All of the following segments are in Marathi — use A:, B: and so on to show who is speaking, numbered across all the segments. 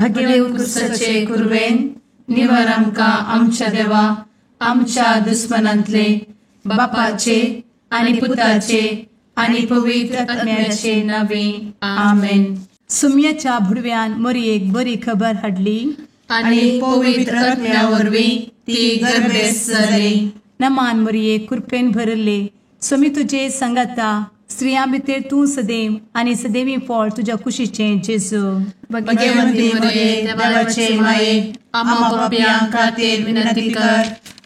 A: भगेवन कुर्साचे कुर्वेन निवार आमकां आमच्या देवा आमच्या दुस्मनांतले बापाचे आनी पुताचे आनी पवित्र आत्म्याचे नावे आमेन.
B: सुम्याच्या भुडव्यान मरियेक बरी खबर हाडली
A: आनी पवित्र आत्म्या वरवीं ती गर्भेस जाली.
B: नमान मरिये कृपेन भरले स्वामी तुजे संगाता स्त्रियां भितर तूं सदैव आनी सदैवी फळ तुज्या कुशीचें जेजू.
A: भगवंती मरिये देवाचे माये आम्हा पाप्यां खातीर विनंती कर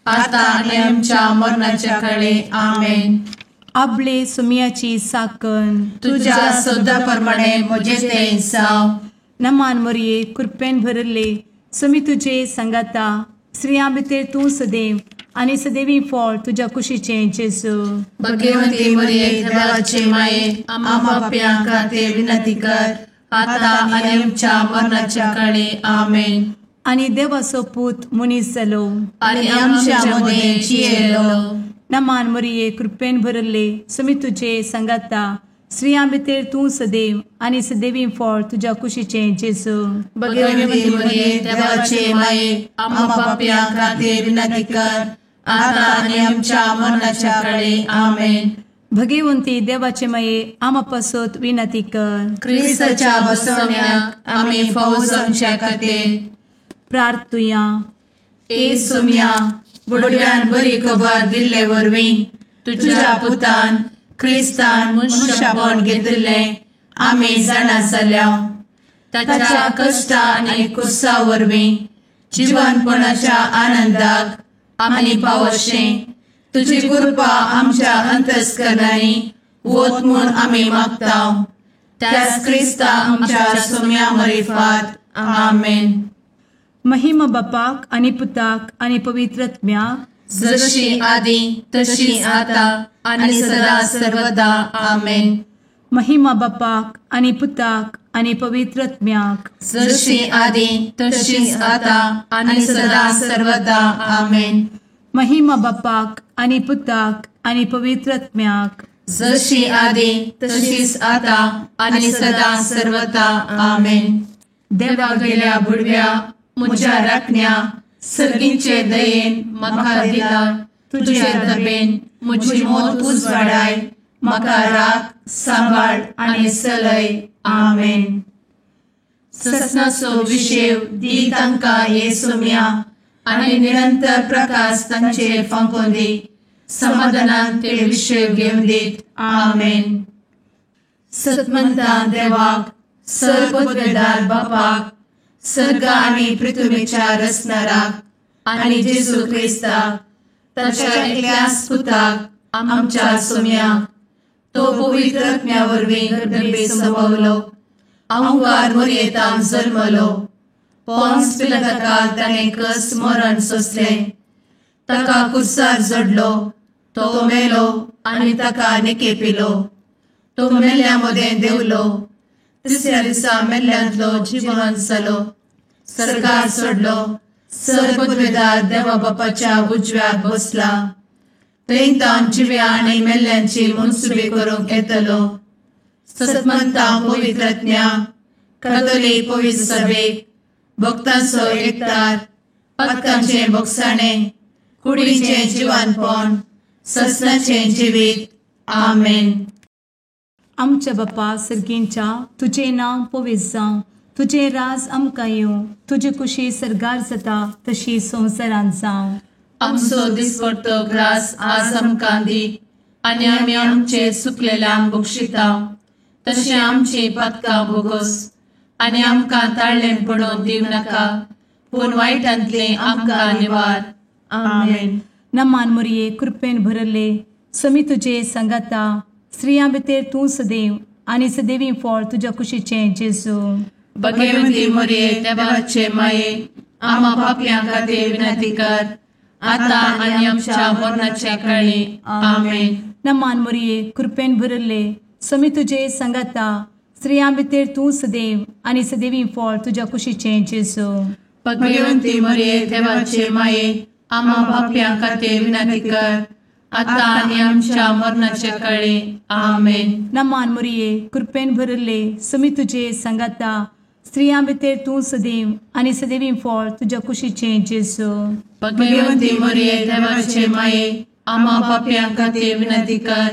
A: आता आनी आमच्या मरणाच्या काळी आमेन.
B: आपले सुम्याची साकण
A: तुझ्या सोदा प्रमाणे म्हजे तें जाव.
B: नमान मरिये कृपेन भरले स्वामी तुजे संगाता स्त्रियां भितर तूं सदैव आनी सदैवी फळ तुज्या कुशीचें जेजू.
A: भगवंती मरिये देवाचे माये आम्हा पाप्यां खातीर विनंती कर आता आनी आमच्या मरणाच्या काळी आमेन.
B: आनी देवाचो पूत मनीस जालो
A: आनी आमच्या मदीं जियेलो.
B: नमान मरिये कृपेन भरले स्वामी तुजे संगाता स्त्रियां भितर तूं सदैव आनी सदैवी फळ तुज्या कुशीचें जेजू.
A: भगवंती मरिये देवाचे माये आम्हा पाप्यां खातीर विनंती कर आता आनी आमच्या मरणाच्या काळी आमेन.
B: भगवंती देवाचे माये आमा पासत विनंती कर.
A: क्रिस्ताच्या बसवण्याक आमी फौज आमच्या खातीर
B: प्रार्थुया.
A: ए सुम्या बुडव्यान बरी खबर दिल्ले वरवीं तुज्या पुतान क्रिस्तान मनशापण घेतिल्ले आमी जाणा जाल्या. ताच्या कश्टा आनी कुर्सा वरवीं जिवनपणाच्या आनंदाक आमी पावशें तुजी कृपा आमच्या अंतस्करणांनी वोत म्हूण आमी मागता. त्याच क्रिस्ता आमच्या सुम्या मरिफात आमेन.
B: महिमा बापाक आनी पुताक आनी पवित्र आत्म्याक
A: जशी आदी तशी आता आनी सदा सर्वदा आमेन.
B: महिमा बापाक आनी पुताक आनी पवित्र आत्म्याक
A: जशी आदी तशीच आता आनी सदा सर्वदा आमेन.
B: महिमा बापाक आनी पुताक आनी पवित्र आत्म्याक
A: जशी आदी तशीच आता आनी सदा सर्वदा आमेन. देवा गेल्या बुडव्या म्हज्या राखण्या सर्गींचे दयेन म्हाका दिला तुजे दबेन म्हजी मोत उजवाडाय म्हाका राख सांबाळ आनी चलय आमेन. ससनाचो विशेव दी तांकां ये सुम्या आनी निरंतर प्रकाश तांचेर फांकून दी. समाधानान ते विशेव घेवन दीत आमेन. सतमंता देवाक सर्वपदवेदार बापाक सर्ग आनी पृथ्वीच्या रचणाराक आनी जेजू क्रिस्ताक ताच्या एकल्याच पुताक आमच्या सुम्याक तो पवित्र आत्म्या वरवीं गर्भे संभवलो. अंगार मरियेंतान जल्मलो. पोंस पिलाताकाल ताणें कस मरण सोंसलें. ताका कुर्सार जडलो. तो मेलो आनी ताका निकेपिलो. तो मेल्ल्या मदें देंवलो. तिसऱ्या दिसा मेल्ल्यांतलो जिवंत जालो. सरकार सोडलो. सर्वपदवेदार देवा बापाच्या उजव्याक बसला. थंयतान जिव्या आनी मेल्ल्यांची मनसुबे करूंक येतलो. सतमंता पवित्र आत्म्या कातोलीक पवित्र सभेक भक्तांचो एकठार पातकांचे भोगसाणें कुडीचें जिवनपण ससनाचें जिवीत आमेन.
B: आमच्या बापा सर्गींच्या तुजें नांव पवित्र जावं. तुजें राज आमकां येवं. तुजी कुशी सरगार जाता तशी संवसारांत जावं.
A: आमचो दिसपडटो ग्रास आज आमकां दी आनी आमी आमचे चुकलेल्यांक बक्षिता तशें आमची पातकां भोगोस आनी आमकां ताळ्ळें पडोवन दिव नाका पूण वायटांतलें आमकां निवार आमेन.
B: नमान मरिये कृपेन भरले स्वामी तुजे संगाता स्त्रियां भितर तूं सदैव आनी सदैवी फळ तुज्या कुशीचें जेजू.
A: भगवंती मरिये देवाचे माये आम्हा पाप्यां खातीर विनंती कर आता आनी आमच्या मरणाच्या काळी आमेन.
B: नमान मरिये कृपेन भरले स्वामी तुजे संगाता स्त्रियां भितर तूं सदैव आनी सदैवी फळ तुज्या कुशीचें जेजू.
A: भगवंती मरिये देवाचे माये आम्हा पाप्यां खातीर विनंती कर आता आनी आमच्या मरणाच्या काळी आमेन.
B: नमान मरिये कृपेन भरले स्वामी तुजे संगाता स्त्रियां भितर तूं सदैव आनी सदैवी फळ तुज्या कुशीचें जेजू.
A: भगवंती मरिये देवाचे माये, आम्हा पाप्यां खातीर विनंती कर,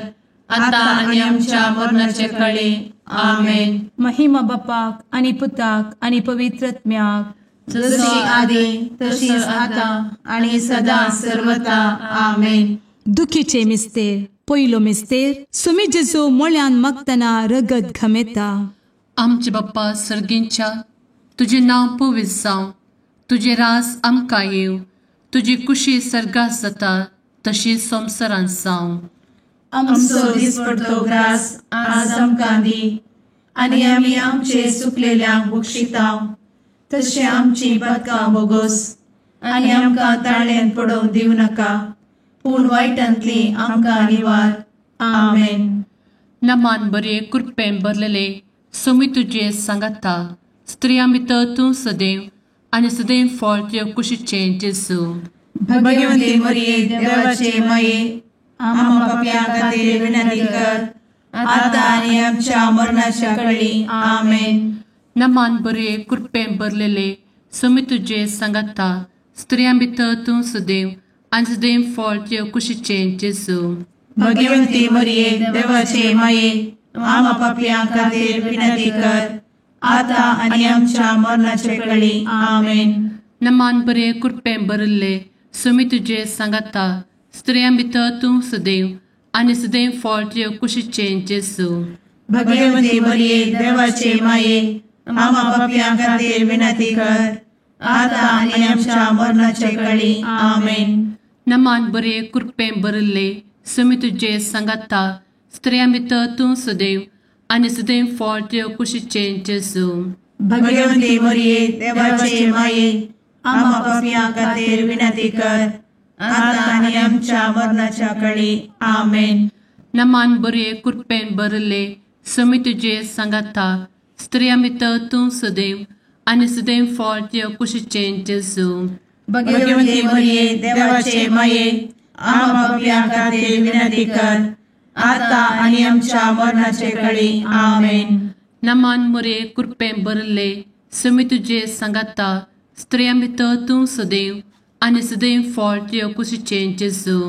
A: आता आनी आमच्या मरणाचे काळी. आमेन.
B: महिमा बापाक आनी पुताक आनी पवित्रत्म्याक,
A: जशी आदी तशीच आता आणि सदा सर्वदा. आमेन.
B: दुखीचे मिस्तेर. पयलो मिस्तेर. सुमी जेजू मोळ्यान मागतना रगत घामेता.
A: आमचे बाप्पा सर्गींच्या, तुझे नाव पवित्र जावं, तुझे रास आमकां येव, तुजी कुशी सर्गात जाता तशी संवसारांत जावं. आमचो दिसपडटो ग्रास आज आमकां दी, आनी आमी आमचे सुकलेल्यांक बक्षिताव, तशें आमची पातकां बोगोस आनी आमकां ताळ्यान पडोवंक दिवं नाका, पूण वायटांतली आमकां निवार. आमेन. नमान बरे कृपेन भरलेले सोमी तुजे सांगाता, स्त्रियां भितर तूं सदैव आनी सदैव फळ तुज्या कुशीचें जेजू. भगवंती मरिये देवाचे माये, आम्हा पाप्यां खातीर विनंती कर, आता आनी आमच्या मरणाच्या काळी. आमेन. नमान बरे कृपेन भरलेले सोमी तुजे सांगाता, स्त्रियां भितर तूं सदैव आनी सदैव फळ तुज्या कुशीचें जेजू. भगवंती मरिये देवाचे माये, आम्हा पाप्यां खातीर विनंती कर, आता आनी आमच्या मरणाचे काळी. आमेन. नमान बरे कृपेन भरले सोमी तुजे सांगाता, स्त्रियां भितर तूं सदैव आनी सदैव फळ तुज्या कुशीचें जेजू. भगवंती मरिये देवाचे माये, आम्हा पाप्यां खातीर विनंती कर, आता आनी आमच्या मरणाचे काळी. आमेन. नमान बरे कृपेन भरले सोमी तुजे सांगाता, स्त्रियां भितर तूं सदैव आनी सदैव फळ तुज्या कुशीचें जेजू. भगवंती मरिये देवाचे माये, आम्हा पाप्यां खातीर विनंती कर, आता आनी आमच्या मरणाच्या काळी. आमेन. नमान बरे कृपेन भरले सोमी तुजे सांगाता, स्त्रियां भितर तूं सदैव आनी सदैव फळ तुज्या कुशीचें जेजू. भगवंती मरिये देवाचे माये, आम्हा पाप्यां खातीर विनंती कर, आता आनी आमच्या मरणाचे काळी. आमेन. नमान बरे कृपेन भरले सोमी तुजे सांगाता, स्त्रियां भितर तूं सदैव आनी सदैव फळ तुज्या कुशीचें जेजू.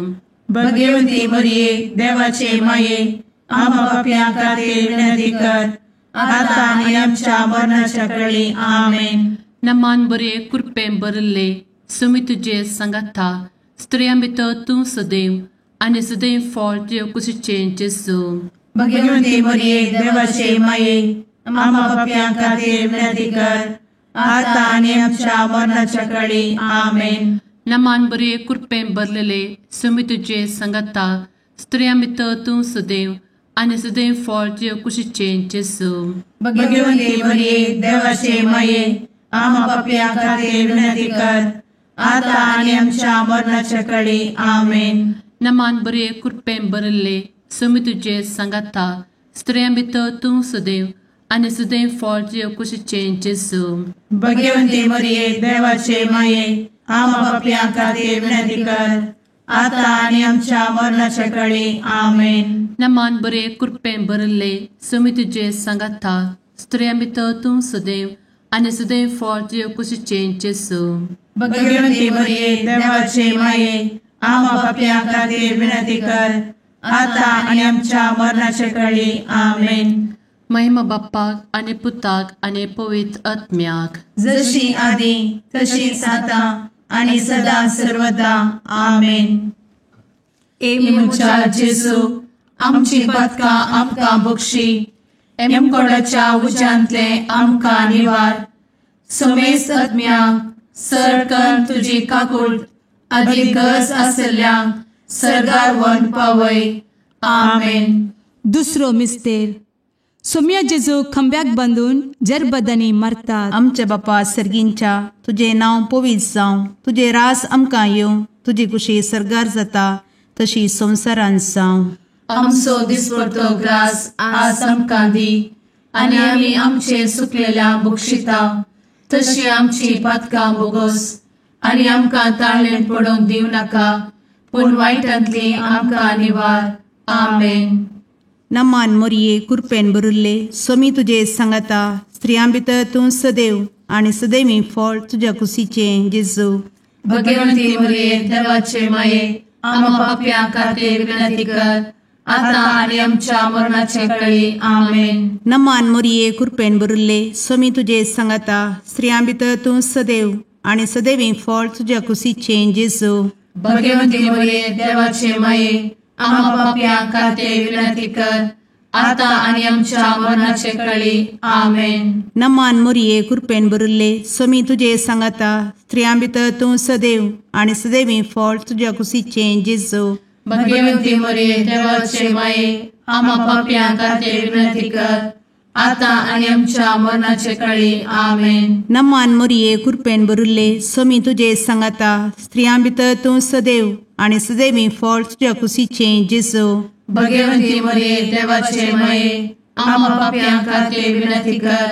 A: भगवंती मरिये देवाचे माये, आम्हा पाप्यां खातीर विनंती कर, आता आनी आमच्या मरणाच्या काळी. आमेन. नमान बरे कृपेन भरले सोमी तुजे सांगाता, स्त्रियां भितर तूं सदैव आनी सदैव फळ तुज्या कुशीचें जेजू. भगवंती मरिये देवाचे माये, आम्हा पाप्यां खातीर विनंती कर, आता आनी आमच्या मरणाच्या काळी. आमेन. नमान बरे कृपेन भरलेले सोमी तुजे सांगाता, स्त्रियां भितर तूं सदैव आनी सदैव फळ तुज्या कुशीचें जेजू. भगवंती मरिये देवाचे माये, आम्हा पाप्यां खातीर विनंती कर, आता आनी आमच्या मरणाच्या काळी. आमेन. नमान बरे कृपेन भरले सोमी तुजे सांगाता, स्त्रियां भितर तूं सदैव आनी सदैव फळ तुज्या कुशीचें जेजू. भगवंती मरिये देवाचे माये, आम्हा पाप्यां खातीर विनंती कर, आता आनी आमच्या मरणाच्या काळी. आमेन. नमान बरे कृपेन भरले सोमी तुजे सांगाता, स्त्रियां भितर तूं सदैव आनी सदैव फळ तुज्या कुशीचें जेजू. भगवंती मरिये देवाचे माये, आम्हा पाप्यां खातीर विनंती कर, आता आनी आमच्या मरणाच्या काळी. आमेन. महिमा बाप्पाक आनी पुताक आनी पवित्र आत्म्याक,
B: जशी आदी तशीच आता आनी सदा सर्वदा. आमेन.
A: मुचा जेजू, आमची पातकां आमकां बक्षी, एमकोडाच्या उज्यांतले आमकां निवार. समेस्त आत्म्यांक सडकन तुजी काकूट, अदीक गरज आसल्ल्यांक सर्गार व्हरून पावय. आमेन.
B: दुसरो मिस्तेर. सोम्या जेजू खंब्याक बांदून जरबदांनी मारतात.
C: आमचे बापा सर्गींच्या, तुझे नाव पवित्र जावं, तुझे रास आमकां येवं, तुजी कुशी सर्गार जाता तशी संवसारांत जावं.
A: आमचो दिसपडटो ग्रास आज आमकां दी, आनी आमी आमचे सुकलेल्यांक बक्षिताव, तशी आमची पातकां बोगोस आनी आमकां ताळ्यान पडोवंक दिवं नाका, पूण वायटांतली आमकां निवार. आमेन.
C: नमान मरिये कृपेन भरुल्ले सोमी तुजे सांगाता, स्त्रियां भितर तूं सदैव आणि सदैवी फळ तुझ्या कुशीचें जेजू.
A: भगवंती मरिये देवाचे माये आम्हा पाप्यां खातीर विनंती कर आता आणि आमच्या मरणाचे काळी आमेन.
C: नमान मोरये कृपेन भरिल्ले स्वामी तुजे सांगाता स्त्रियां भितर तूं सदैव आणि सदैवी फळ तुझ्या कुशीचें जेजू.
A: भगवंती मरिये देवाचे माये आम्हा पाप्यां खातीर विनंती कर आता आणि आमच्या मरणाचे काळी आमेन.
C: नमान मोरये कृपेन भरिल्ले स्वामी तुजे सांगाता स्त्रियां भितर तूं सदैव आणि सदैवी फळ तुझ्या कुशीचें जेजू.
A: भगवंती मरिये देवाचे माये आम्हा पाप्यां खातीर विनंती कर आता आणि आमच्या मरणाचे काळी आमेन.
C: नमान मोरये कृपेन भरिल्ले स्वामी तुजे सांगाता स्त्रियां भितर तूं सदैव आणि सदैवी फळ तुझ्या कुशीचें जेजू.
A: भगवंती मरिये देवाचे माये आम्हा पाप्यां खातीर विनंती कर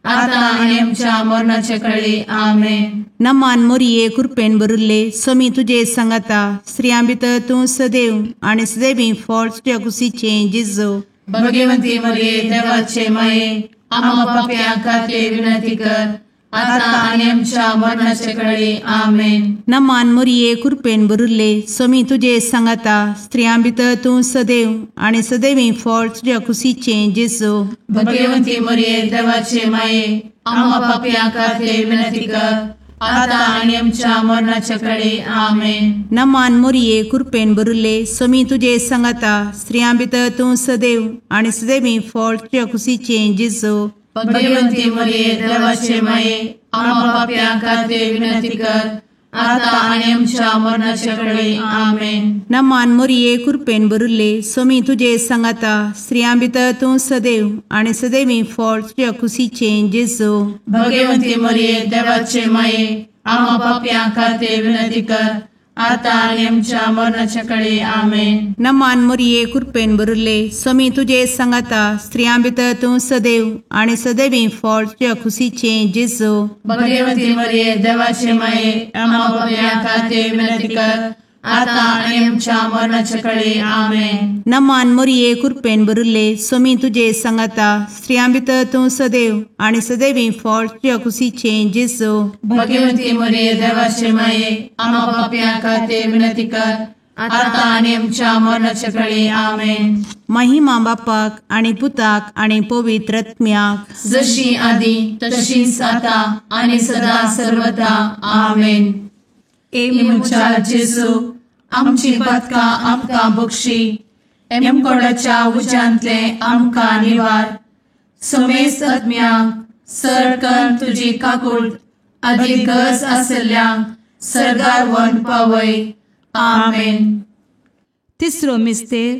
A: आता आणि आमच्या मरणाचे काळी आमेन.
C: नमान मोरये कृपेन भरिल्ले स्वामी तुजे सांगाता स्त्रियां भितर तूं सदैव आणि सदैवी फळ तुझ्या कुशीचें जेजू.
A: भगवंती मरिये देवाचे माये आम्हा पाप्यां खातीर विनंती कर आता आणि आमच्या मरणाचे काळी आमेन.
C: नमान मोरये कृपेन भरिल्ले स्वामी तुजे सांगाता स्त्रियां भितर तूं सदैव आणि सदैवी फळ तुझ्या कुशीचें जेजू.
A: भगवंती मरिये देवाचे माये आम्हा पाप्यां खातीर विनंती कर आता आणि आमच्या मरणाचे काळी आमेन.
C: नमान मोरये कृपेन भरिल्ले स्वामी तुजे सांगाता स्त्रियां भितर तूं सदैव आणि सदैवी फळ तुझ्या कुशीचें जेजू.
A: भगवंती मरिये देवाचे माये आम्हा पाप्यां खातीर विनंती कर आता आणि आमच्या मरणाचे काळी आमेन.
C: नमान मोरये कृपेन भरिल्ले स्वामी तुजे सांगाता स्त्रियां भितर तूं सदैव आणि सदैवी फळ तुझ्या कुशीचें जेजू.
A: भगवंती मरिये देवाचे माये आम्हा पाप्यां खातीर विनंती कर आता आणि आमच्या मरणाच्या काळी आमेन.
C: नमान मोरये कृपेन भरिल्ले स्वामी तुजे सांगाता स्त्रियां भितर तूं सदैव आणि सदैवी फळ तुझ्या कुशीचें जेजू.
A: भगवंती मरिये देवाचे माये आम्हा पाप्यां खातीर विनंती कर आता आणि आमच्या मरणाच्या काळी आमेन.
C: नमान मोरये कृपेन भरिल्ले स्वामी तुजे सांगाता स्त्रियां भितर तूं सदैव आणि सदैवी फळ तुझ्या कुशीचें जेजू.
A: भगवंती मरिये देवाचे माये आम्हा पाप्यां खातीर विनंती कर आता आणि आमच्या मरणाच्या काळी आमेन.
C: महिमा बापाक आणि पुताक आणि पवित्र आत्म्याक
A: जशी आधी तशीच आता आणि सदा सर्वदा आमेन. एमच्या जेजू आमची पदकां आमकां बक्षी एमकोडाच्या उज्यांतले आमकां निवार. समेस्त आत्म्यांक सरकन तुजी काकूट अधिक गरज आसल्ल्यांक सरगार वन पावय. आमेन.
B: तिसरो मिस्तेर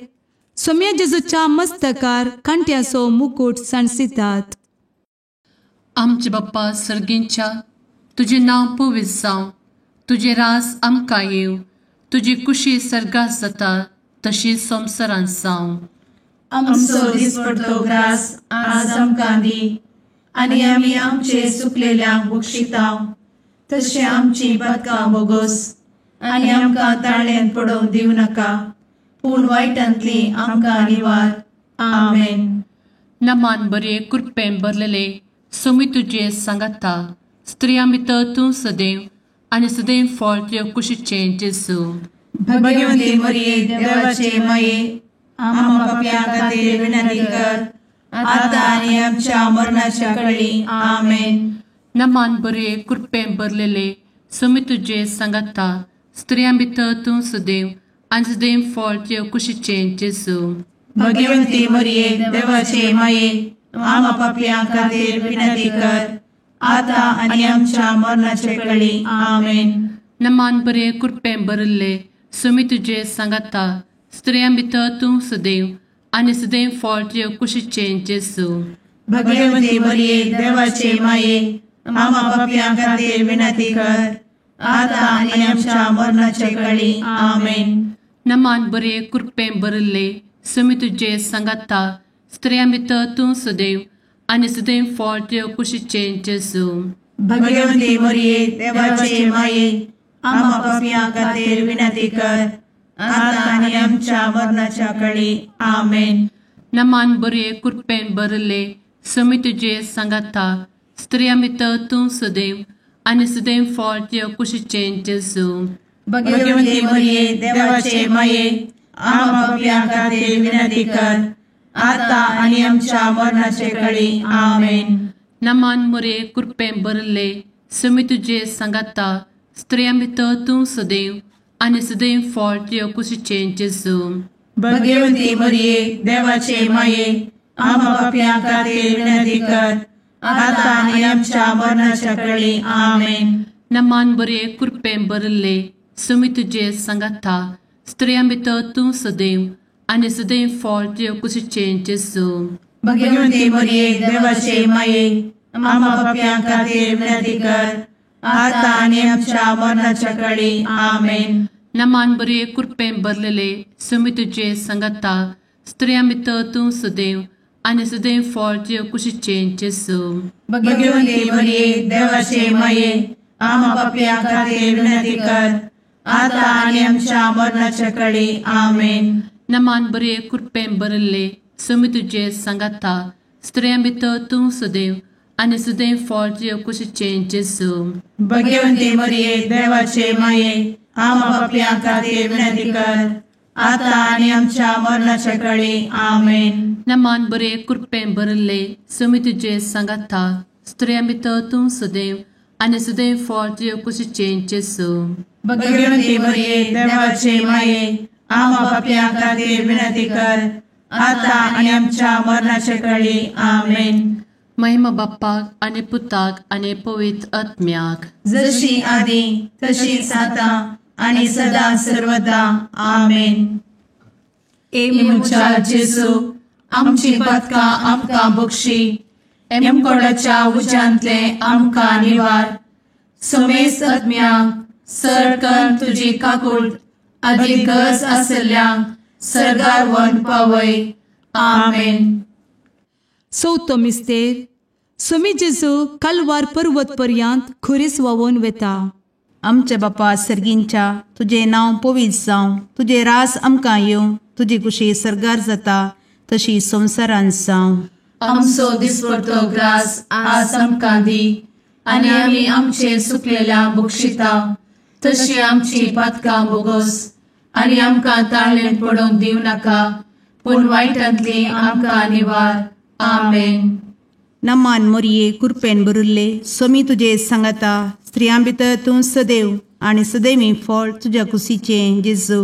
B: सोम्या जेजूच्या मस्तकार कांट्याचो मुकुट सणसितात.
A: आमचे बाप्पा सर्गींच्या तुझे नाव पवित्र जावं तुझे रास आमकां येव तुजी कुशी सर्गास जाता तशी संवसारांत जावं. आमचो दिसपडटो ग्रास आज आमकां दी आनी आमी आमचे चुकलेल्यांक बक्षितांव तशें आमची पदकां बोगोस आनी आमकां ताळ्यान पडोवंक दिवं नाका पूण वायटांतली आमकां निवार. आमेन. नमान बरे कृपेन भरलेले सोमी तुजे सांगाता स्त्रियां भितर तूं सदैव आणि सदैव फळ तुझ्या कुशीचें जेजू. भगवंती मरिये देवाचे माये आम्हा पाप्यां खातीर विनंती कर आता आणि आमच्या मरणाच्या काळी आमेन. नमान बरे कृपेन भरलेले सोमी तुजे सांगाता स्त्रियां भितर तूं सदैव आणि सदैव फळ तुझ्या कुशीचें जेजू. भगवंती मरिये देवाचे माये आम्हा पाप्यां खातीर विनंती कर आता आणि आमच्या मरणाचे काळी आमेन. नमान बरे कृपेन भरले सोमी तुजे सांगाता स्त्रियां भितर तूं सदैव आणि सदैव फळ तुझ्या कुशीचें जेजू. भगवंती मरिये देवाचे माये आम्हा पाप्यां खातीर विनंती कर आता आणि आमच्या मरणाचे काळी आमेन. नमान बरे कृपेन भरले सोमी तुजे सांगाता स्त्रियां भितर तूं सदैव आणि सदैव फळ तुझ्या कुशीचें जेजू. भगवंती मरिये देवाचे माये आम्हा पाप्यां खातीर विनंती कर आता आणि आमच्या मरणाच्या काळी आमेन. नमान बरे कृपेन भरले सुमी तुझे सांगाता स्त्रियां भितर तूं सदैव आनी सदैव फळ तुझ्या कुशीचें जेजू.
D: भगवंती मरिये देवाचे माये आम्हा पापियां खातीर विनंती कर आता आनी आमच्या मरणाचे काळी आमेन.
A: नमान मोरे कृपें बरले सुमी तुझे सांगाता स्त्रियां भितर तूं सदैव आनी सदैव फळ तुझ्या कुशीचें जेजू.
D: भगवंती मरिये देवाचे माये आम्हा पापियां खातीर विनंती कर आता आनी आमच्या मरणाच्या काळी आमेन.
A: नमान बरे कृपें बरले सुमी तुझे सांगाता स्त्रियां भितर तूं सदैव आनी सदैव फळ तुझ्या कुशीचें जेजू.
D: भगवंती मरिये देवाचे माये आम्हा पापियां खातीर विनंती कर आता आनी आमच्या मरणाच्या काळी आमेन.
A: नमान बरे कृपें बरलेले सुमी तुझे सांगाता स्त्रियां भितर तूं सदैव आनी सदैव फळ तुझ्या कुशीचें जेजू.
D: भगवंती मरिये देवाचे माये आम्हा पापियां खातीर विनंती कर आता आनी आमच्या मरणाच्या काळी आमेन.
A: नमान बरे कृपें बरले सुमी तुझे सांगाता स्त्रियां भितर तूं सदैव आनी सदैव फळ तुझ्या कुशीचें जेजू.
D: भगवंती मरिये देवाचे माये आम्हा पापियां खातीर विनंती कर आता आनी आमच्या मरणाच्या काळी आमेन.
A: नमान बरे कृपें बरले सुमी तुझे सांगाता स्त्रियां भितर तूं सदैव आनी सदैव फळ तुझ्या कुशीचें जेजू.
D: भगवंती मरिये देवाचे माये आम्हा पापियां खातीर विनंती कर आता आनी आमच्या मरणाच्या काळी आमेन.
A: महिमा बाप्पाक आनी पुताक आनी पवित्र आत्म्याक
D: जशी आदी तशीच आता आनी सदा सर्वदा आमेन.
B: मुचा
D: जेजू आमची पदकां आमकां बक्षी एमकोडाच्या उज्यांतले आमकां निवार. समेस्त आत्म्यांक सडकन तुजी काकूट अधिक गरज आसल्ल्यांक सरगार वन पावय. आमेन.
B: चवथो मिस्तेर सुमी जेजू कलवार पर्वत पर्यंत खुरीस व्हांवून वेता.
C: आमच्या बापा सर्गींच्या तुझे नांव पवित्र जावं, तुझे रास आमकां येवं, तुजी कुशी सरगार जाता तशी संवसारांत जावं.
D: आमचो दिसपडटो ग्रास आज आमकां दी आनी आमी आमचे सुकलेल्यांक बक्षिता तशी आमची पदकां बोगोस आनी आमकां ताळ्ळेन पडोवंक दिवं नाका पूण वायटांतली आमकां निवार. आमेन.
C: नमान मोरये कृपेन बरुल्ले सोमी तुजे सांगाता स्त्रियां भितर तूं सदैव आनी सदैवी फळ तुज्या कुशीचें जेजू.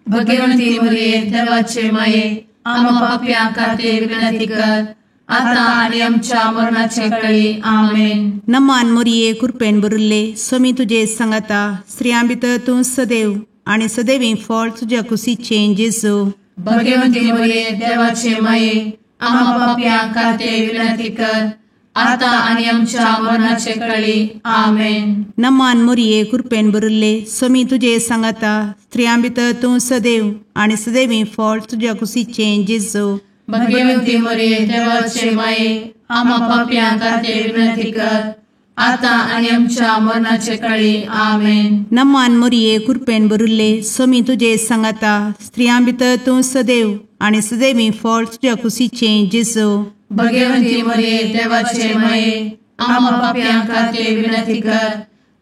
D: भगवंती मरिये देवाचे माये आम्हा पापियां खातीर विनंती कर आता आनी आमच्या मरणाचे काळी. आमेन.
C: नमान मोरये कृपेन बरुल्ले सोमी तुजे सांगाता स्त्रियां भितर तूं सदैव आनी सदैवी फळ तुज्या कुशीचें जेजू.
D: भगवंती मरिये देवाचे माये आम्हा पापियां खातीर विनंती कर आता आनी आमच्या मरणाचे काळी. आमेन.
C: नमान मोरये कृपेन बरुल्ले सोमी तुजे सांगाता स्त्रियां भितर तूं सदैव आनी सदैवी फळ तुज्या कुशीचें जेजू.
D: भगवंती मरिये देवाचे माये आम्हा पापियां खातीर विनंती कर आता आनी आमच्या मरणाचे काळी. आमेन.
C: नमान मोरये कृपेन बरुल्ले सोमी तुजे सांगाता स्त्रियां भितर तूं सदैव आनी सदैवी फळ तुज्या कुशीचें जेजू.
D: भगवंती मरिये देवाचे माये आम्हा पापियां खातीर विनंती कर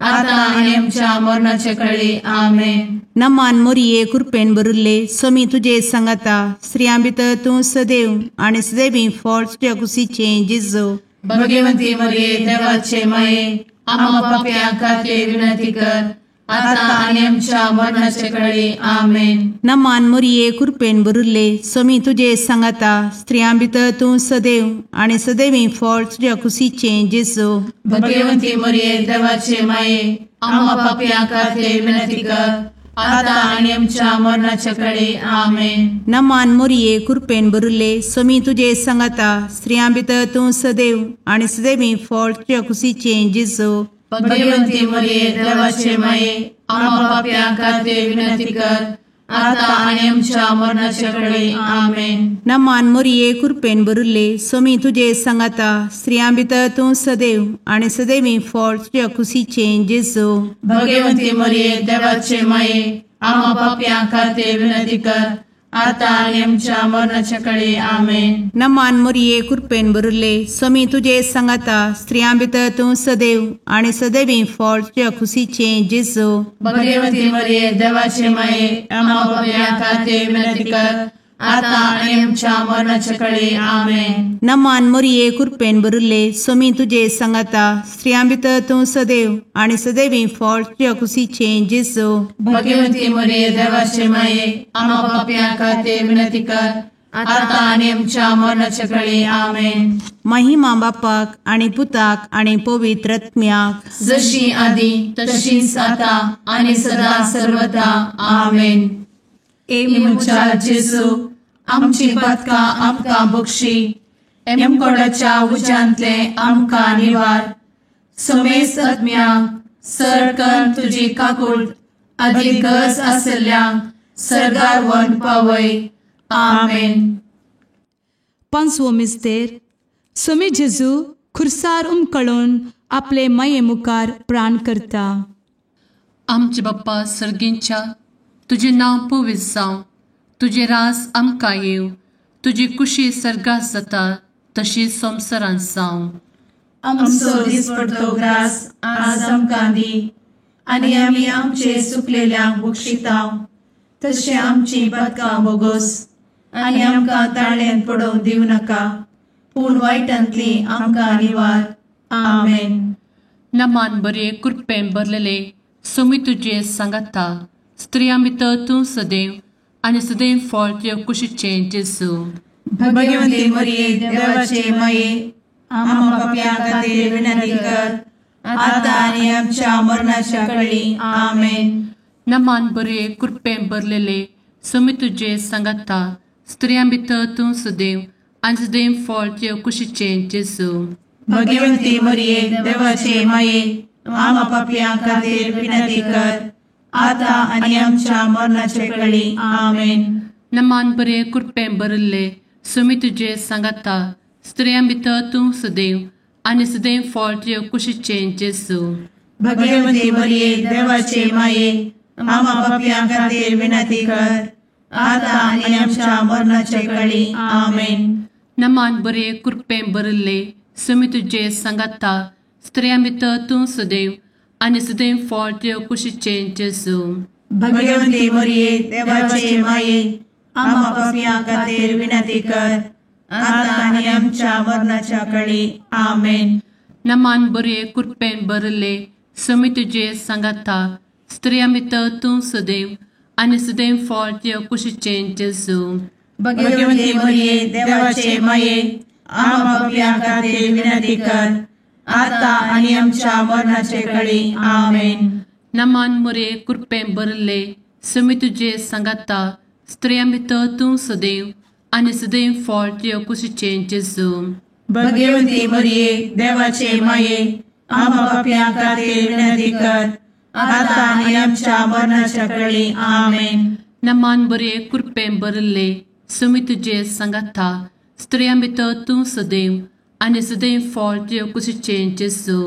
D: आता आनी आमच्या मरणाचे काळी. आमेन.
C: नमान मोरये कृपेन बरुल्ले सोमी तुजे सांगाता स्त्रियां भितर तूं सदैव आनी सदैवी फळ तुज्या कुशीचें जेजू.
D: भगवंती मरिये देवाचे माये आम्हा पापियां खातीर विनंती कर आता आनी आमच्या मरणाचे काळी. आमेन.
C: नमान मोरये कृपेन बरुल्ले सोमी तुजे सांगाता स्त्रियां भितर तूं सदैव आनी सदैवी फळ तुज्या कुशीचें जेजू.
D: भगवंती मरिये देवाचे माये आम्हा पापियां खातीर विनंती कर आता आनी आमच्या मरणाचे काळी. आमेन.
C: नमान मोरये कृपेन बरुल्ले सोमी तुजे सांगाता स्त्रियां भितर तूं सदैव आनी सदैवी फळ तुज्या कुशीचें जेजू.
D: भगवंती मरिये देवाचे माये आम्हा पापियां खातीर विनंती कर आता आनी आमच्या मरणाचे काळी. आमेन.
C: नमान मोरये कृपेन बरुल्ले सोमी तुजे सांगाता स्त्रियां भितर तूं सदैव आनी सदैवी फळ तुज्या कुशीचें जेजू.
D: भगवंती मरिये देवाचे माये आम्हा पापियां खातीर विनंती कर आता आणि आमच्या मरणाच्या काळी आमेन.
C: नमान मोरये कृपेन बरुले स्वामी तुझे सांगाता स्त्रियां भितर तूं सदैव आणि सदैवी फळ तुझ्या खुशीचे जेजू.
D: भगवती मरिये देवाचे माये आम्हा पाप्यां खातीर विनंती कर, आता आणि आमच्या मरणाच्या काळी आमेन.
C: नमान मोरये कृपेन बरुले स्वामी तुझे सांगाता स्त्रियां भितर तूं सदैव आणि सदैवी फळ तुझ्या खुशीचे जेजू.
D: भगवती मरिये देवाचे माये आम्हा पाप्यां खातीर विनंती कर, आता आणि आमच्या मरणाच्या काळी आमेन.
C: महिमा बापाक आणि पुताक आणि पवित्र आत्म्याक,
D: जशी आधी तशीच आता आणि सदा सर्वदा आमेन. मुचा जेजू आमची पदकां आमकां बक्षी, एमकोडाच्या उज्यांतले आमकां निवार. समेस आत्म्यांक सरकन तुजी काकूट, अधिक गरज आसल्ल्यांक सरगार व्हरून पावय. आमेन.
B: पांचवो मिस्तेर. स्वामी जेजू खुर्सार उमकळून आपले माये मुखार प्राण करता.
A: आमचे बाप्पा सर्गींच्या तुझे नाव पवित्र जावं, तुझे रास आमकां येव, तुजी कुशी सर्गास जाता तशी संवसारांत जावं.
D: आमचो दिसपडटो ग्रास आज आमकां दी, आनी आमी आमचे चुकलेल्यांक बक्षितांव. तशें आमची पदकां बोगोस आनी आमकां ताळ्यान पडोवंक दिवं नाका, पूण वायटांतली आमकां निवार. आमेन.
A: नमान बरे कृपेन भरलेले स्वामी तुझे सांगाता स्त्रियां भितर तूं सदैव आणि सदैव फळ तुझ्या कुशीचे जेजू.
D: भगवती मरिये देवाचे माये आम्हा पाप्यां खातीर विनंती कर, आता आनी आमच्या मरणाच्या काळी आमेन.
A: नमान बरे कृपेन भरलेले स्वामी तुझे सांगाता स्त्रियां भितर तूं सदैव आणि सदैव फळ तुझ्या कुशीचे जेजू.
D: भगवती मरिये देवाचे माये आम्हा पाप्यां खातीर विनंती कर, आता आनी आमच्या मरणाच्या काळी आमेन.
A: नमान बरे कृपेन भरले स्वामी तुझे सांगाता स्त्रियां भितर तूं सदैव आणि सदैव फळ तुझ्या कुशीचे जेजू.
D: भगवती मरिये देवाचे माये आम्हा पाप्यां खातीर विनंती कर, आता आनी आमच्या मरणाच्या काळी आमेन.
A: नमान बरे कृपेन भरले स्वामी तुझे सांगाता स्त्रियां भितर तूं सदैव आणि सदैव फळ तुझ्या कुशीचे जेजू.
D: भगवती मरिये देवाचे माये आम्हा पाप्यां खातीर विनंती कर, आता आनी आमच्या मरणाच्या काळी आमेन.
A: नमान बरे कृपेन भरले स्वामी तुझे सांगाता स्त्रियां भितर तूं सदैव आणि सदैव फळ तुझ्या कुशीचे जेजू.
D: भगवती मरिये देवाचे माये आम्हा पाप्यां खातीर विनंती कर, आता आनी आमच्या मरणाच्या काळी आमेन.
A: नमान बरे कृपेन भरले स्वामी तुझे सांगाता स्त्रियां भितर तूं सदैव आणि सदैव फळ तुझ्या कुशीचे जेजू.
D: भगवती मरिये देवाचे माये आम्हा पाप्यां खातीर विनंती कर, आता आनी आमच्या मरणाच्या काळी आमेन.
A: नमान बरे कृपेन भरले स्वामी तुझे सांगाता स्त्रियां भितर तूं सदैव आणि सदैव फळ तुझ्या कुशीचे जेजू.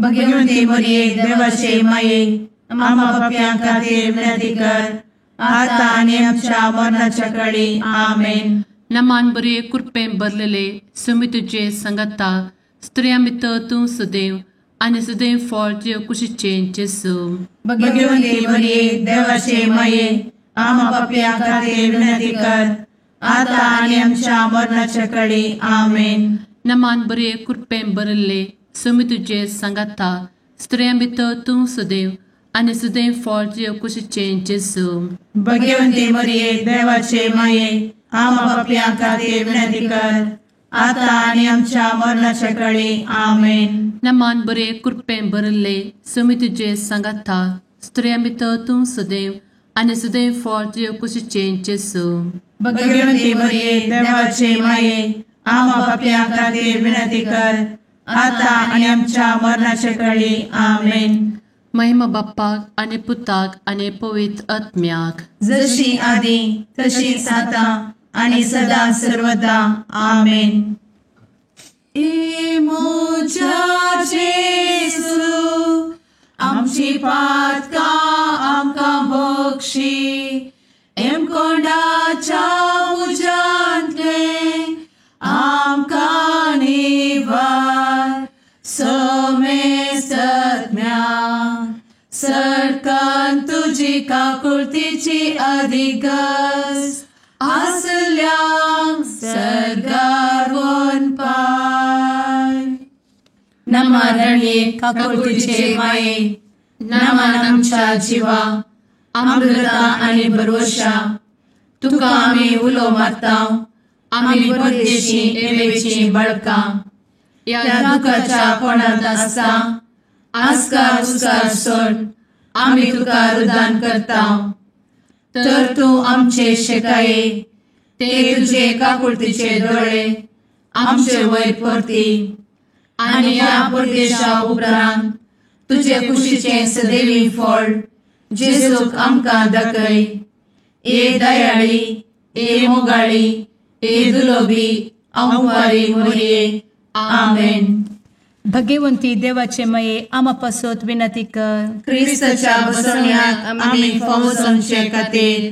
D: भगवती मरिये देवाचे माये आम्हा पाप्यां खातीर विनंती कर, आता आनी आमच्या मरणाच्या काळी आमेन.
A: नमान बरे कृपेन भरलेले स्वामी तुझे सांगाता स्त्रियां भितर तूं सदैव आणि सदैव फळ तुझ्या कुशीचे जेजू.
D: भगवती मरिये देवाचे माये आम्हा पाप्यां खातीर विनंती कर, आता आनी आमच्या मरणाच्या काळी आमेन.
A: नमान बरे कृपेन भरले स्वामी तुझे सांगाता स्त्रियां भितर तूं सदैव आणि सदैव फळ तुझ्या कुशीचे जेजू.
D: भगवती मरिये देवाचे माये आम्हा पाप्यां खातीर विनंती कर, आता आनी आमच्या मरणाच्या काळी आमेन.
A: नमान बरे कृपेन भरले स्वामी तुझे सांगाता स्त्रियां भितर तूं सदैव आणि सदैव फळ तुझ्या कुशीचे जेजू.
D: भगवती मरिये देवाचे माये आम्हा पाप्यां खातीर विनंती कर, आता आनी आमच्या मरणाच्या काळी आमेन.
A: महिमा बाप्पाक आणि पुताक आणि पवित्र आत्म्याक,
D: जशी आधी तशीच आता आणि सदा सर्वदा आमेन. मुचा जेजू आमची पातकां आमकां बक्षी, एमकोंडाच्या
A: तुझी काकुळतीची अधिगस आसल्या सरगार वन पाय. नमारणे काकुळतीचे माये नमान आमच्या जीवा अमृता आणि भरवशा तुका आम्ही उलो मारता. आम्ही परदेशी येवेची बळका या दुःखाच्या कोणात असता आस्कार उस्कार सोड आम्ही तुका रुदान करता. तर तू आमचे शेकाये ते तुझे काकुळतीचे डोळे आमचे वयर परती आणि या परदेशा उपरांत तुझे कुशीचे सदैवी फळ जेजूक आमकां दाखय. ए दयाळी ए मोगाळी ए दुलोबी अंवारी मोरये. आमेन.
B: भगवंती देवाचे मये आम्हा पासत विनंती कर.
A: क्रिस्ताच्या बसवण्यात आम्ही फौजांचे खातीर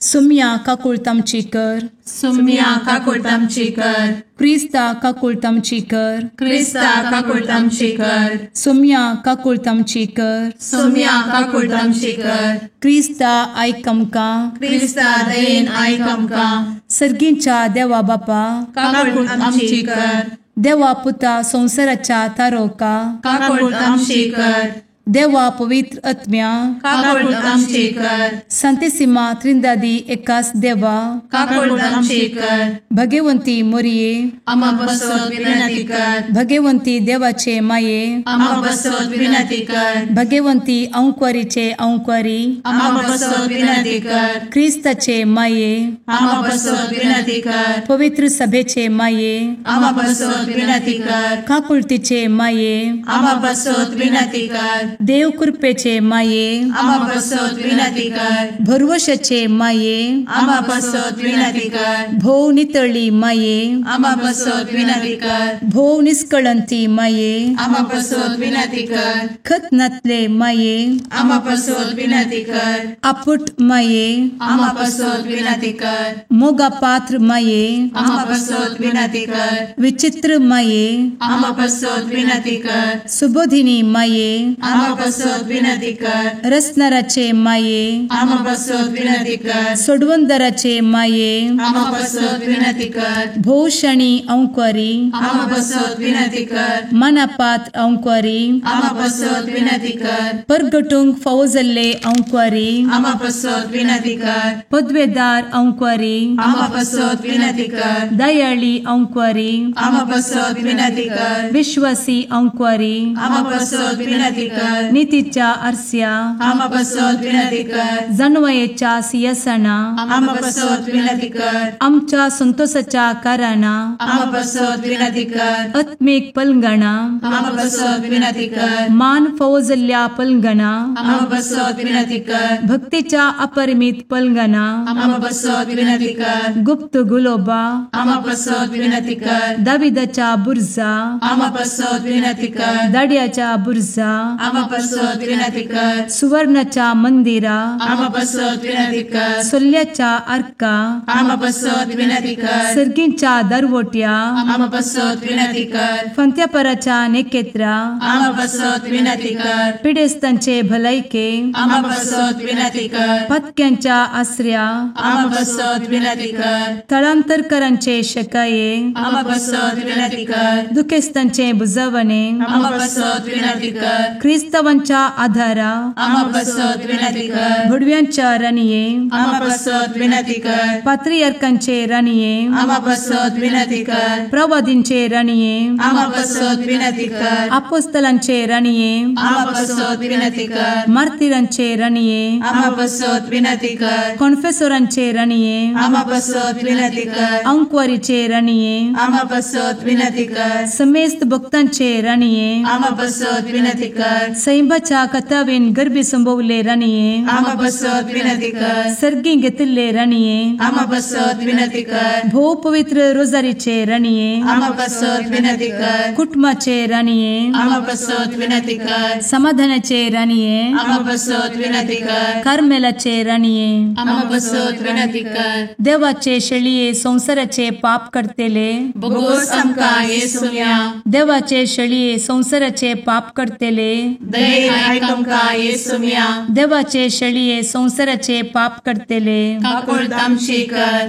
B: सुम्या काकुळतामची कर.
A: सुम्या काकुळतामची कर.
B: क्रिस्ता काकुळतामची कर.
A: क्रिस्ता काकुळतामची कर.
B: सुम्या काकुळतामची कर.
A: सुम्या काकुळतामची कर.
B: क्रिस्ता आयकमका.
A: क्रिस्ता दयेन आयकमका.
B: सर्गींच्या देवा बापा
A: काकुळतामची कर.
B: देवा पुता संसाराच्या तारोका.
A: काकुळतामची कर.
B: देवा पवित्र आत्म्या
A: काकुळतामची कर.
B: सांतेसिमा त्रिंदादी एकाच देवा
A: काकुळतामची कर.
B: भगवंती मोरिये
A: आम्हा बसवत विनंती कर.
B: भगवंती देवाचे माये
A: आम्हा बसवत विनंती कर.
B: भगवंती अंक्वारीचे अंक्वारी
A: आम्हा बसवत विनंती कर.
B: ख्रिस्ताचे माये
A: आम्हा बसवत विनंती कर.
B: पवित्र सभेचे माये
A: आम्हा बसवत विनंती कर.
B: काकुळतीचे माये
A: आम्हा बसवत विनंती कर.
B: देव कृपेचे माये
A: आम्हा बसवत विनंती कर.
B: भरवशाचे माये
A: आम्हा बसवत विनंती कर.
B: भोव नितळी माये
A: आम्हा बसवत विनंती कर.
B: भोव निष्कळंती माये
A: आम्हा बसवत विनंती कर.
B: खत नातले माये
A: आम्हा बसवत विनंती कर.
B: आपुट माये
A: आम्हा बसवत विनंती कर.
B: मोगा पात्र माये
A: आम्हा बसवत विनंती कर.
B: विचित्र माये
A: आम्हा बसवत विनंती कर.
B: सुबोधिनी माये
A: आम्हा बसवत विनंती कर.
B: रसनाराचे माये
A: आम्हा बसवत विनंती कर.
B: सोडवंदराचे माये
A: आम्हा बसवत विनंती कर.
B: भोषणी अंक्वारी
A: आम्हा बसवत विनंती कर.
B: मनापात्र अंक्वारी
A: आम्हा बसवत विनंती कर.
B: परगटुंग फौजल्ले अंक्वारी
A: आम्हा बसवत विनंती कर.
B: पदवेदार अंक्वारी
A: आम्हा बसवत विनंती कर.
B: दयाळी अंक्वारी
A: आम्हा बसवत विनंती कर.
B: विश्वासी अंक्वारी
A: आम्हा बसवत विनंती कर.
B: नीतीच्या आरस्या
A: आम्हा बसवत विनंती कर.
B: जणवयेच्या सिंहासना
A: आम्हा बसवत विनंती कर.
B: आमच्या संतोषाच्या कारणा
A: आम्हा बसवत विनंती कर.
B: आत्मिक पलंगणा
A: आम्हा बसवत विनंती कर.
B: मान फौजल्या पलंगणा
A: आम्हा बसवत विनंती कर.
B: भक्तीच्या अपरिमित पलंगणा
A: आम्हा बसवत विनंती कर.
B: गुप्त गुलोबा
A: आम्हा बसवत विनंती कर.
B: दाविदाच्या बुरजा
A: आम्हा बसवत विनंती कर.
B: दाडियाच्या बुरजा
A: आम्हा बसवत विनंती कर.
B: सुवर्णाच्या मंदिरा
A: आम्हा बसवत विनंती कर.
B: सोल्याच्या अर्का
A: आम्हा बसवत विनंती कर.
B: सर्गींच्या दरवोट्या
A: आम्हा बसवत विनंती कर.
B: फंत्यापराच्या नेकेत्रा
A: आम्हा बसवत विनंती कर.
B: पिडेस्तांचे भलायके
A: आम्हा बसवत विनंती कर.
B: पथक्यांच्या आश्रया
A: आम्हा बसवत विनंती कर.
B: स्थळांतरकरांचे शकाये
A: आम्हा बसवत विनंती कर.
B: दुखेस्तांचे बुजावणे
A: आम्हा बसवत विनंती कर.
B: ख्रिस्तवांच्या आधारा
A: आम्हा बसवत विनंती कर.
B: भडव्यांच्या रानिये
A: आम्हा बसवत विनंती कर.
B: पात्रियार्कांचे रानिये
A: आम्हा बसवत विनंती कर.
B: प्रवादींचे रानिये
A: आम्हा बसवत विनंती कर.
B: अपोस्तलांचे रानिये
A: आम्हा बसवत विनंती कर.
B: मार्तिरांचे रानिये
A: आम्हा बसवत विनंती कर.
B: कॉन्फेसोरांचे रानिये
A: आम्हा बसवत विनंती कर.
B: अंक्वारीचे रानिये
A: आम्हा बसवत विनंती कर.
B: समेस्त भक्तांचे रानिये
A: आम्हा बसवत विनंती कर.
B: सैंबाच्या कथावेन गर्भी संभवले रानिये
A: आम्हा बसवत विनंती कर.
B: सर्गी घेतले रानिये
A: आम्हा बसवत विनंती कर.
B: भो पवित्र रोजारीचे रानिये
A: आम्हा बसवत विनंती कर.
B: कुटुंबाचे रानिये
A: आम्हा बसवत विनंती कर.
B: समाधानाचे रानिये
A: आम्हा बसवत विनंती कर.
B: कार्मेलाचे रानिये
A: आम्हा बसवत विनंती कर.
B: देवाचे शळिये संसाराचे पाप करतेले
A: बघोस आमका येसुया.
B: देवाचे शळिये संसाराचे पाप करतेले
A: दयेन आयक आमकां येसू मिया.
B: देवाचे शेळये संवसाराचे पाप करतेले.
A: काकूळ तामशी कर.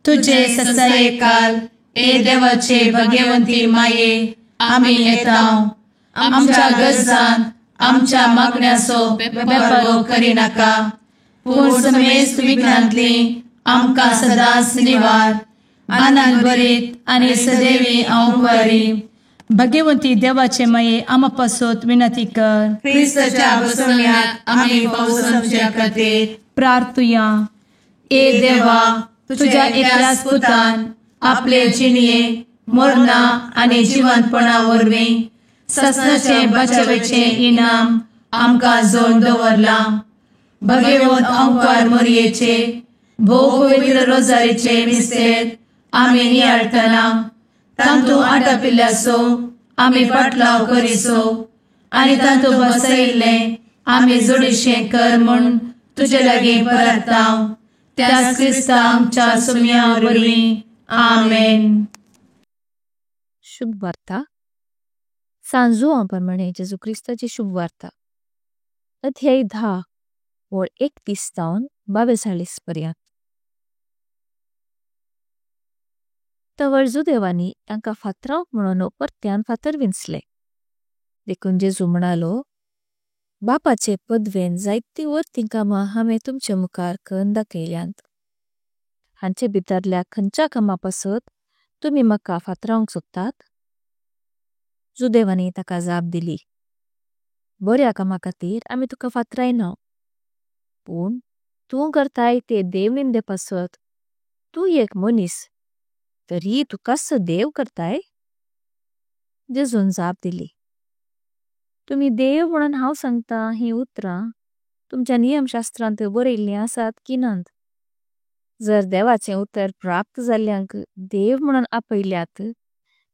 B: तुझे ससाये
A: काल ए देवाचे भाग्यवंती माये आमी येताव. आमच्या गरजान आमच्या मागण्याचो बेपर्वो करिनाका. पूण समेस्त विघ्नांतली आमकां सदांच निवार. आनंद बरीत आनी सदैवी औंकवारी.
B: भाग्यवंती देवाचे माये आमा पासत विनंती कर.
A: क्रिस्ताच्या बसवण्याक आमी पावस आमच्या खातीर
B: प्रार्थुया.
A: ए देवा, तुझ्या एकल्याच पुतान आपले जिणये मरणा आनी जिवंतपणा वरवीं ससनाचे बचावेचे इनाम आमकां जोड दवरला. भगवंत औंकार मरयेचे भोव पवित्र रोजारीचे मिस्तेर आमी नियाळटना तांतू आटापिल्ल्याचो आमी पाटलाव करिसो आनी तांतू बसयिल्ले आमी जोडिशें कर म्हूण तुजे लागीं परतांव. त्याच क्रिस्ता आमच्या सुम्या वरवीं. आमेन.
E: शुभ वार्ता सांजो प्रमाणे जेजू क्रिस्ताची शुभ वार्ता अध्याय 10 ओळ 31 तावन 42 पर्यंत. तवळजू देवानी तांकां फातरावंक म्हणून परत्यान फातर विंचले. देखून जेजू म्हणालो, बापाचे पदवेन जायती वर तिंकां हांवें तुमचे मुखार करून दाखयल्यांत. हांचे भितरल्या खंयच्या कामा पासत तुमी म्हाका फातरावंक सोदतात? जुदेवानी ताका जाप दिली, बऱ्या कामा खातीर आमी तुका फातरायना. पूण तूं करताय ते देवनिंदे पासत तूं एक मनीस, तरी तूं कसो देव करताय? जेजून जाप दिली, तुमी देव म्हणून हांव सांगता ही उतरां तुमच्या नियमशास्त्रांत बरयल्लीं आसात की नात? जर देवाचें उतर प्राप्त जाल्ल्यांक देव म्हणून आपयल्यात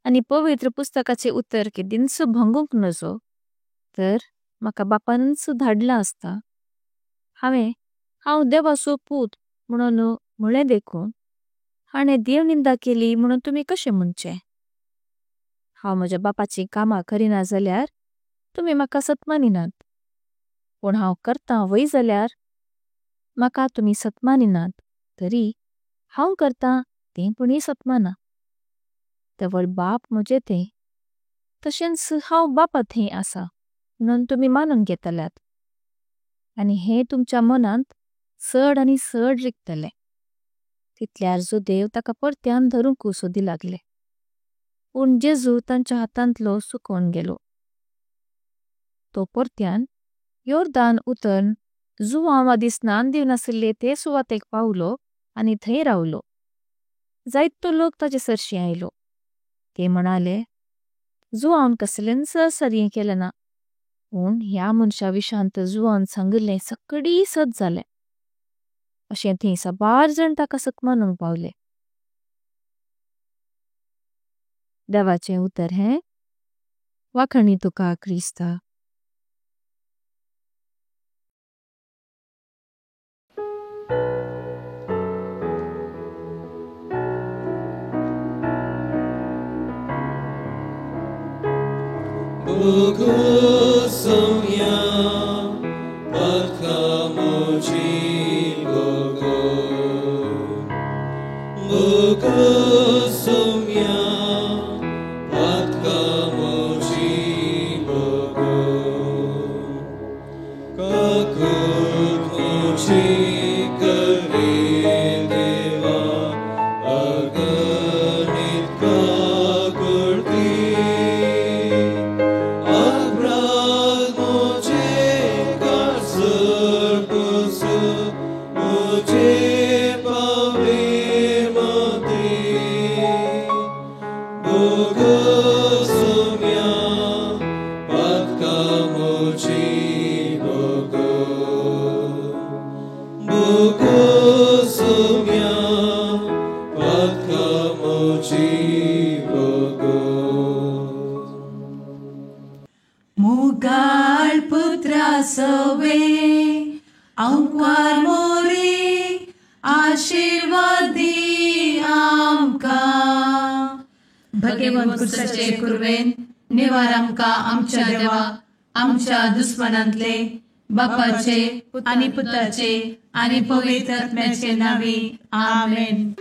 E: आनी पवित्र पुस्तकाचे उतर केदींच भंगूंक नजो, तर म्हाका बापानच धाडला आसता. हांव देवाचो पूत म्हणून म्हळें देखून हाणें देवनिंदा केली म्हणून तुमी कशें म्हणचे? हांव म्हज्या बापाची कामां करिना जाल्यार तुमी म्हाका सतमानिनात. पूण हांव करतां वय जाल्यार म्हाका तुमी सतमानिनात, तरी हांव करतां तें पुणी सतमाना. तवळ बाप म्हजे थंय तशेंच हांव बापा थंय आसा म्हणून तुमी मानून घेतल्यात. आनी हें तुमच्या मनांत चड आनी चड रिगतलें. तितल्यार जो देव ताका परत्यान धरूंक सोदी लागले. पूण जेजू तांच्या हातांतलो सुकोवन गेलो. तो परत्यान योर्दान उतरन जुवांव आदी स्नान दिवनासले ते सुवातेक पावलो आनी थंय रावलो. जायतो लोक ताचे सरशी आयलो. ते म्हणाले, जुवांवन कसलेंच सर्ये केलें ना, पूण ह्या मनशा विशांत जुवान सांगलें सकडी सत जालें. अशें थंय साबार जण ताका सतमानूंक पावले. देवाचें उतर हें. वाखणी तुका क्रिस्ता.
A: मुगाळ पुत्रा सवे औंकवार मोरी आशीर्वाद दी आमकां. भगवंत कुर्साचे कुरवेन निवार आमकां आमच्या देवा आमच्या दुश्मनांतले बापाचे आणि पुत्राचे आणि पवित्र आत्म्याचे नावे आमेन.